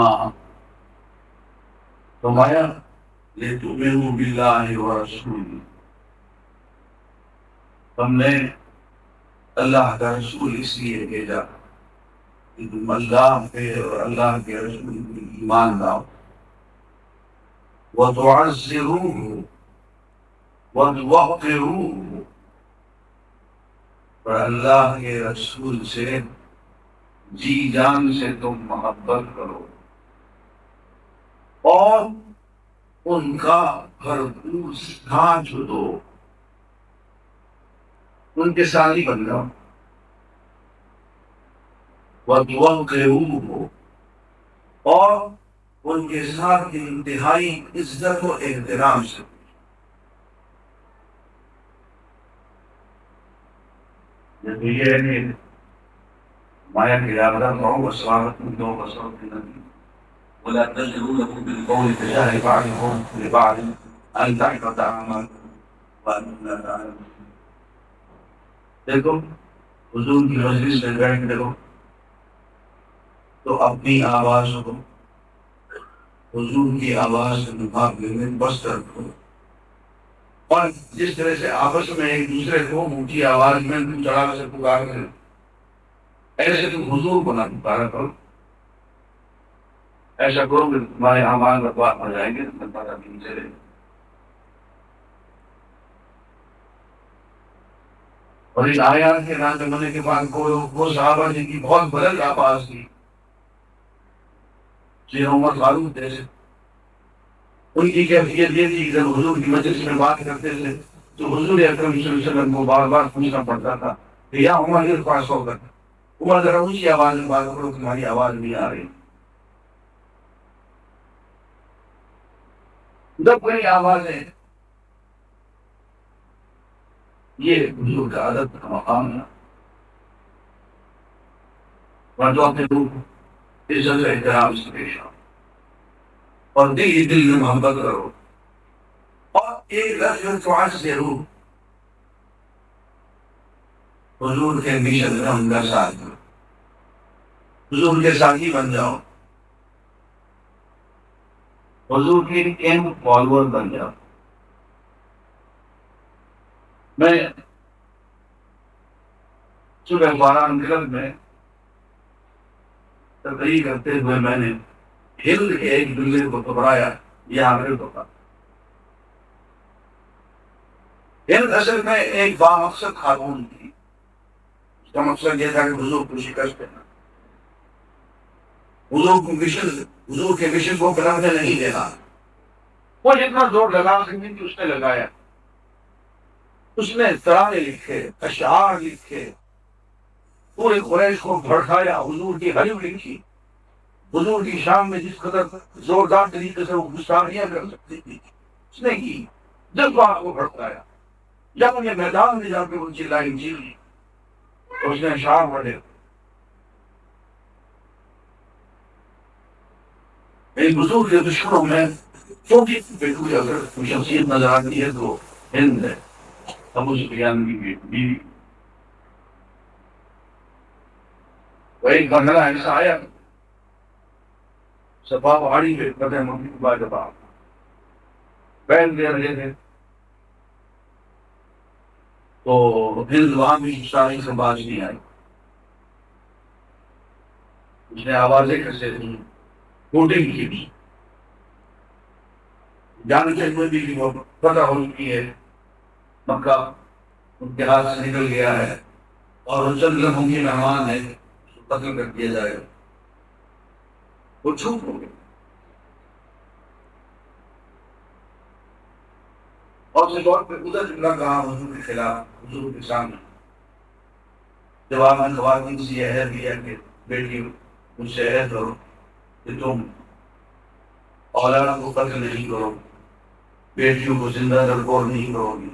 ہاں فرمایا لِتُؤْمِنُوا بِاللَّهِ وَرَسُولِهِ، ہم نے اللہ کا رسول اس لیے بھیجا کہ تم اللہ پہ اور اللہ کے رسول پہ ایمان لاؤ، وَتُعَزِّرُوهُ وَتُوَقِّرُوهُ، اور اللہ کے رسول سے جی جان سے تم محبت کرو اور ان کا بھرپور ساتھ دو، ان کے ساتھ ہی بن جاؤ، وَتُوَقِّرُوهُ، اور ان کے ساتھ انتہائی عزت و احترام سے۔ جب یہ ہے کہ مایا کی یادہ کرو وسوارت دو وسوارت کی نبی ولا تجروا له بالقول كجهر بعضكم لبعض ان تحبط اعمالكم وانتم لا تعلمون۔ دیکھو حضور کی مجلس میں بیٹھتے ہو تو اپنی آواز کو حضور کی آواز کے مقابلے میں بست رکھو، اور جس طرح سے آپس میں ایک دوسرے کو اونچی آواز میں تم چڑھا سے پکار کرو، ایسے تم حضور کو نہ پکارا کرو، ایسا کرو کہ تمہارے اعمال برباد ہو جائیں گے، تمہارا دین چلے گا۔ اور اس آیات کے نازل ہونے کے بعد وہ صحابہ جن کی بہت بلند آواز تھی، جن عمر فاروق جیسے، ان کی کیفیت یہ تھی کہ جب حضور کی مجلس میں بات کرتے تھے تو حضور اکرم صلی اللہ علیہ وسلم کو بار بار پوچھنا پڑتا تھا کہ یا عمر کے پاس ہو کر عمر ذرا اونچی آواز میں بات کرو، تمہاری آواز نہیں آ رہی۔ جب کوئی آوازیں، یہ حضور کا عادت کا مقام ہے، مردوں اپنے روح عزت و احترام سے پیش آؤ اور دل میں محبت کرو، اور ایک لفظ تعزرو، حضور کے مشن میں ان کا ساتھ دو، حضور کے ساتھی بن جاؤ، حضور کے اہم فالوور بن جاؤ۔ میں صبح 12 میں تقریر کرتے ہوئے میں نے ہند کے ایک دلے کو گھبرایا، یہ عامر کو تھا۔ ہند اصل میں ایک بامقصد خاتون تھی، اس کا مقصد یہ تھا کہ حضور کو شکست دینا، حضور کے مشن کو بلندنے نہیں دینا۔ وہ جتنا زور لگا سکتی تھی اس نے لگایا، اس نے ترانے لکھے، اشعار لکھے، پورے قریش کو بھڑکایا، حضور کی حریف لکھی، حضور کی شان میں جس قدر زوردار طریقے سے وہ گستاخیاں کر سکتی تھی اس نے کی، جذبات کو بھڑکایا۔ جب یہ میدان میں جا کے وہ چلائی جی تو اس نے اشعار پڑھے، ایک بزرگ کے دشمنوں میں چھوٹی سی کوئی اگر شخصیت نظر آتی ہے تو ہند ہے، ابو سفیان کی بیوی۔ وہ ایک بندہ ایسا آیا صفا پہاڑی پہ فتح مکی کے بعد جب آپ بیٹھ دے رہے تھے تو ہند وہاں بھی شاہی سے باز نہیں آئی، اس نے آوازیں کیسے دی، کوٹنگ کی بھی، جانتے ہوئے بھی کہ وہ فتح ہو چکی ہے، مکہ ان کے ہاتھ سے نکل گیا ہے اور وہ چند لمحوں کے مہمان ہے، اس کو قتل کر دیا جائے گا، وہ چھوٹ ہو گئے۔ اور اس طور پہ ادھر جملہ کہا حضور کے خلاف، حضور کے سامنے جواب میں خواتین سے یہ عہد لیا کہ بیٹی مجھ سے عہد کرو کہ تم اولاد کو قتل نہیں کرو، بیٹیوں کو زندہ درگور نہیں کرو گی۔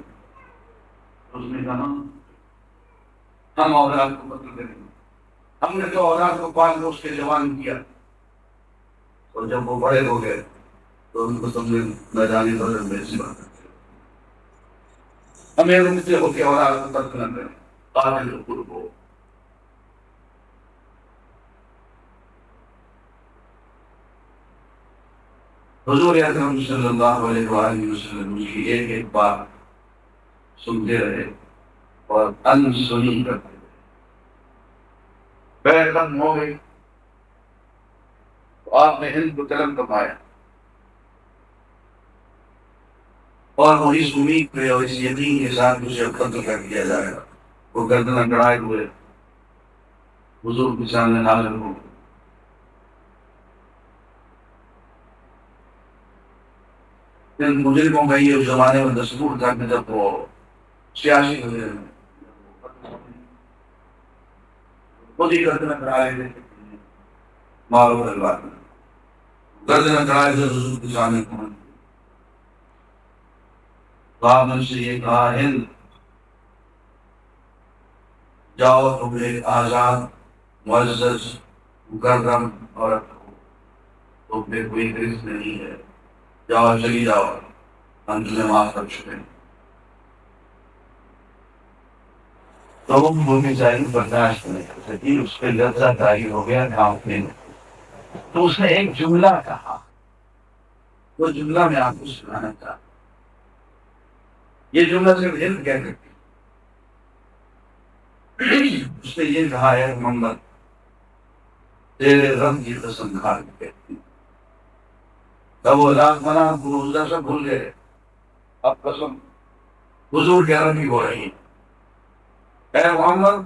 اس نے کہا ہم اولاد کو قتل کریں گے، ہم نے تو اولاد کو پال اس کے جوان کیا، اور جب وہ بڑے ہو گئے تو ان کو تم نے میدانی بدر میں اس بات ہمیں ان سے ہو کے اولاد کو قتل نہ کریں، قاتل قرب ہو۔ حضور اکرم صلی اللہ علیہ وآلہ وسلم کی ایک ایک بات سنتے رہے اور انسنی کرتے رہے. بیگم ہو گئی تو آپ نے ہند کو قلم کمایا اور وہ اس امید پہ اور اس یقین کے ساتھ اسے قتل کر دیا جائے گا. وہ گردن اکڑائے ہوئے حضور کے سامنے حاضر ہو. ان مجرموں کا یہ اس زمانے میں دستور تھا کہ جب وہ سیاسی ہوئے خود ہی گردن اکڑائے ہوئے مارو تلوار گردن اکڑائے ہوئے حضور کے سامنے پہنچ. آپ سے یہ کہا ہند جاؤ تم ایک آزاد معزز مکرم عورت ہو, تم پہ کوئی گرفت نہیں ہے, جاؤ چلی جاؤ, ہم تمہیں معاف کر چکے ہیں. تو وہ میزائل برداشت نہیں کر سکی, اس پہ لفظہ طاری ہو گیا گاؤں میں. تو اس نے ایک جملہ کہا, وہ جملہ میں آپ کو سنانا چاہتا ہوں. یہ جملہ صرف ہند کہہ سکتی. اس نے یہ کہا ہے محمد تیرے رب کی قسم کھا کے کہتی ہوں. تب وہ لاکھ منا روزہ سے بھول گئے, اب قسم حضور کے رب کی ہو رہی ہے. اے محمد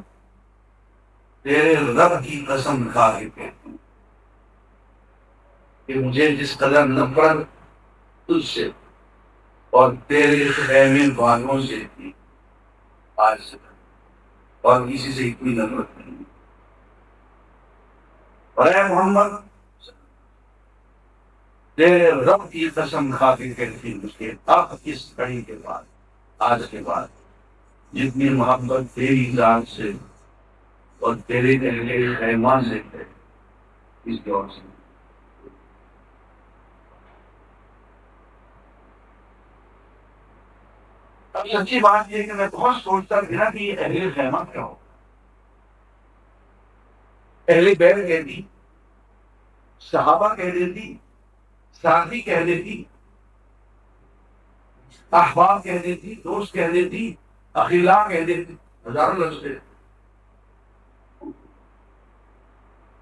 تیرے رب کی قسم کھا کے کہتی ہوں کہ مجھے جس قدر نفرت تجھ سے اور تیرے خیمے والوں سے تھی, آج سے اور کسی سے اتنی نفرت نہیں. اور اے محمد تیرے رب کی قسم کھا کے کہتی ہوں, اس کے اب اس گھڑی کے بعد آج کے بعد جتنی محبت تیری ذات سے اور تیرے ایمان سے ہے اس دور سے. اب سچی بات یہ کہ میں بہت سوچتا تھا کہ یہ اہل خیمہ کیا ہو. اہل بیت کہتی, صحابہ کہہ دیتی, ساتھی کہہ دیتی, احباب کہہ دیتی, دوست کہہ دیتی, اخیلا کہہ دیتی, ہزاروں لفظ تھے.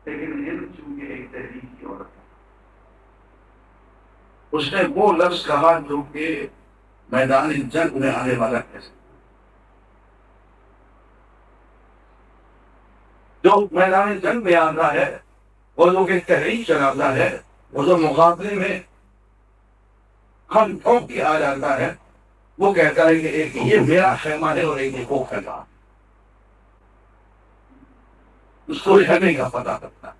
لیکن ہند چونکہ ایک تحریک کی عورت ہے, اس نے وہ لفظ کہا جو کہ میدان جنگ میں آنے والا کیسے, جو میدان جنگ میں آتا ہے, وہ جو کہ تحریک چلاتا ہے, وہ جو مقابلے میں ہم ٹھوک کے آ جاتا ہے, وہ کہتا ہے کہ ایک یہ میرا خیمہ ہے اور ایک وہ خیمہ. اس کو رہنے کا پتہ کرتا ہے.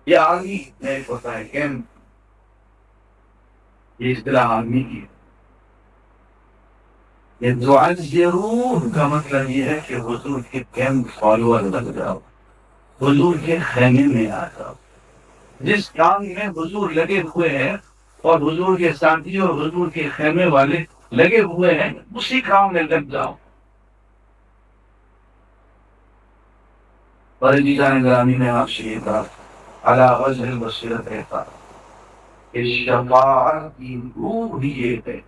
یہ آرمی ایک ہوتا ہے کیمپ, یہ اصطلاح آرمی کی ہے. یہ ضرور کا مطلب یہ ہے کہ حضور کے کیمپ فالوور لگ جاؤ, حضور کے خیمے میں آ جاؤ. جس کام میں حضور لگے ہوئے ہیں اور حضور کے ساتھی اور حضور کے خیمے والے لگے ہوئے ہیں, اسی کام میں لگ جاؤ. اور جیسان گرامی نے آپ سے یہ کہا علی وجہ البصیرت رہتا کہ شفاعت کی روح یہ ہے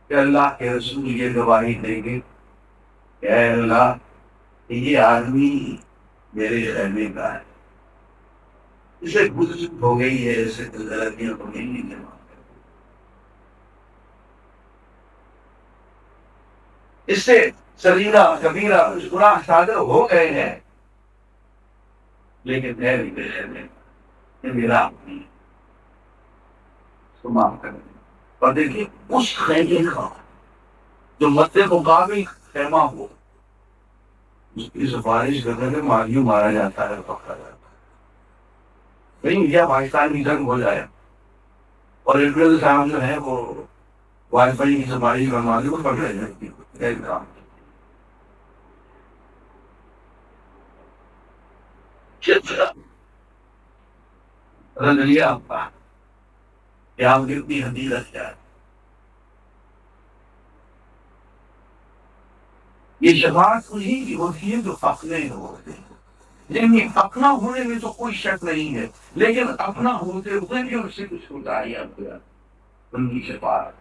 کہ اللہ کے رسول یہ گواہی دیں گے کہ اے اللہ یہ آدمی میرے خیمے کا ہے, اسے گزر ہو گئی ہے, اسے غلطیاں کو نہیں جمع کر, اس سے صغیرہ کبیرہ گناہ صادر ہو گئے ہیں, لیکن میرے خیمے میرا نہیں, اس کو معاف کر دیں. اور دیکھیے اس خیمے کا جو مد مقابل خیمہ ہو, اس کی سفارش کرنے میں مالیوں مارا جاتا ہے, پکڑا جاتا ہے. نہیں انڈیا پاکستان کی جنگ ہو جائے اور انڈیا صاحب جو ہے وہ وائی فائی کی سفارش کروا دے, وہ پکڑے جائے گی کام. نظریہ آپ کا کہ آپ کتنی حدیث ہے. یہ شفاعت انہیں کی ہوتی ہے جو اپنے ہوتے ہیں, لیکن اپنا ہونے میں تو کوئی شک نہیں ہے، لیکن اپنا ہوتے ہوئے بھی اس سے کچھ ہوتا ہے اب ان کی شفاعت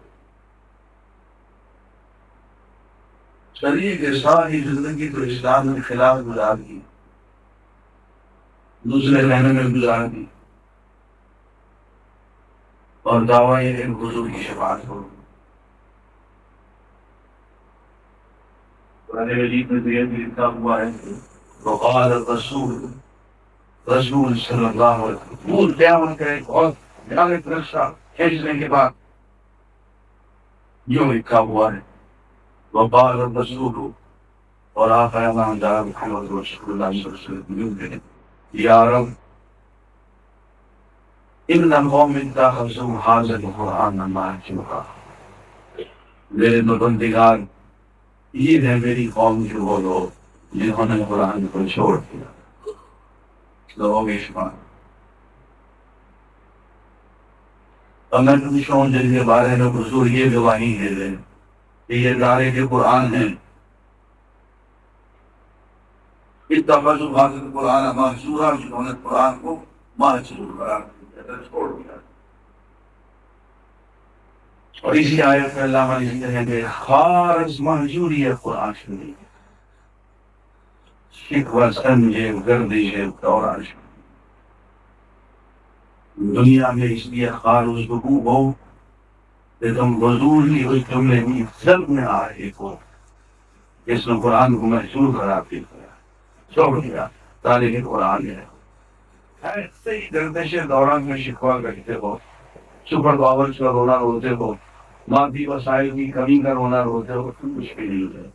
شریف کے ساری زندگی تو اسلام کے خلاف گزار دی، دوسرے مہینے میں گزار دی، اور دعویٰ یہ ہے کہ حضور کی شفاعت ہو۔ قرآن مجید میں تو یہ بھی لکھا ہوا ہے وقال الرسول، رسول صلی اللہ علیہ وسلم پور قیامت کا ایک اور ڈائریکٹ رشتہ کھینچنے کے بعد یوں لکھا ہوا ہے وقال الرسول، اور آقا اعظم جناب محمد رسول اللہ صلی اللہ علیہ وسلم یوں کہے یا رب ان قوم اتخذوا هذا القرآن مهجورا، میرے بندگار یہ ہے میری قوم کے وہ لوگ جنہوں نے قرآن کو چھوڑ دیا۔ لوگوں کے شمار اور میں پوچھوں جن کے بارے میں حضور یہ گواہی دے دیں کہ یہ دارے کے قرآن ہیں، اتخذوا هذا القرآن مهجورا، جنہوں نے قرآن کو مہجور قرار دیا، چھوڑ دیا۔ اور اسی آیت میں اللہ علیہ ہیں کہ خارج مہجوری ہے قرآن شریف، شکوہ سمجھے گردش دوران دنیا میں اس لیے خارج حقوق ہو کہ تم حضور کی اس جملے میں سب میں آئے کو جس نے قرآن کو محصور قرار دیا چھوڑ دیا، تاریخ قرآن ہے ایسے ہی گردش دوران میں شکوہ کرتے ہو، سپر پاورز کا رونا روتے ہو، مادی وسائل کی کمی کا رونا روتے ہو، کچھ بھی نہیں ہے،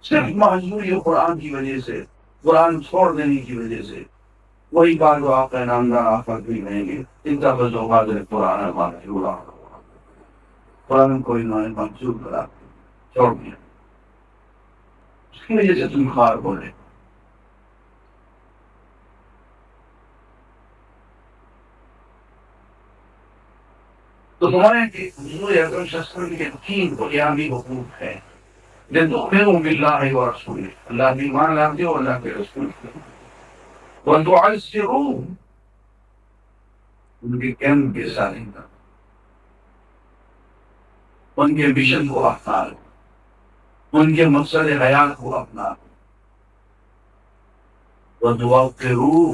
صرف محضوری قرآن کی وجہ سے، قرآن چھوڑ دینے کی وجہ سے۔ وہی بات جو آپ کا نامدار آفت بھی کہیں گے اتخذوا هذا القرآن مهجورا، قرآن کو انہوں نے مہجور کرا چھوڑ دیا، اس کی وجہ سے تم خار بولے۔ تو تمہارے کہ حضور اکرم صلی اللہ علیہ وسلم کے تین بنیادی حقوق ہیں، لتؤمنوا باللہ ورسولہ، اللہ کی ایمان لاتے ہو، اللہ کے رسول وتعزروه، ان کے کیمپ کے ساتھ ان کے مشن کو اپنا لو، ان کے مقصد حیات کو اپنا لو، وتوقروه،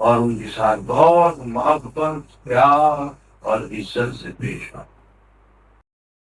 اور ان کے ساتھ بہت محبت پیار اور عزت سے پیش آؤ۔